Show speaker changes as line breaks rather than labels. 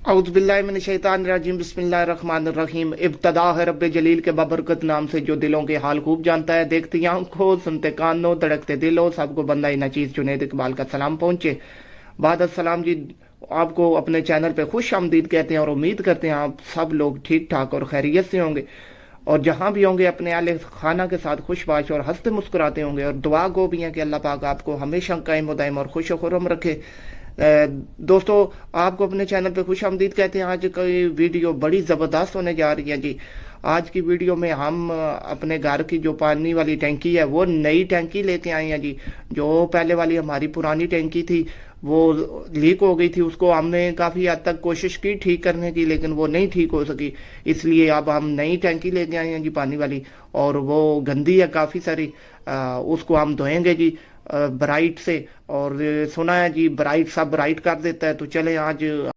औज़ुबिल्लाहिमिनश्शैतानिर्रजीम बिस्मिल्लाहिर्रहमानिर्रहीम। इब्तदा है रब्बे जलील के बाबरकत नाम से जो दिलों के हाल खूब जानता है। देखती आंखों, सुनते कानों, धड़कते दिलों, सबको बंदा नचीज जुनैद इकबाल का सलाम पहुंचे। बाद अस्सलाम जी। आपको अपने चैनल पे खुश आमदीद कहते हैं और उम्मीद करते हैं आप सब लोग ठीक ठाक और खैरियत से होंगे और जहां भी होंगे अपने आले खाना के साथ खुशबाश और हंसते मुस्कुराते होंगे। और दुआ गो भी है कि अल्लाह पाक आपको हमेशा कायम दायम और खुश खुरम रखे। दोस्तों, आपको अपने चैनल पे खुश आमदीद कहते हैं। आज की वीडियो बड़ी ज़बरदस्त होने जा रही है जी। आज की वीडियो में हम अपने घर की जो पानी वाली टैंकी है वो नई टैंकी लेके आए हैं जी। जो पहले वाली हमारी पुरानी टैंकी थी वो लीक हो गई थी, उसको हमने काफ़ी हद तक कोशिश की ठीक करने की, लेकिन वो नहीं ठीक हो सकी। इसलिए अब हम नई टैंकी लेके आए हैं जी पानी वाली, और वो गंदी है काफ़ी सारी। उसको हम धोएंगे जी ब्राइट से। और सुना है जी ब्राइट सब ब्राइट कर देता है, तो चले आज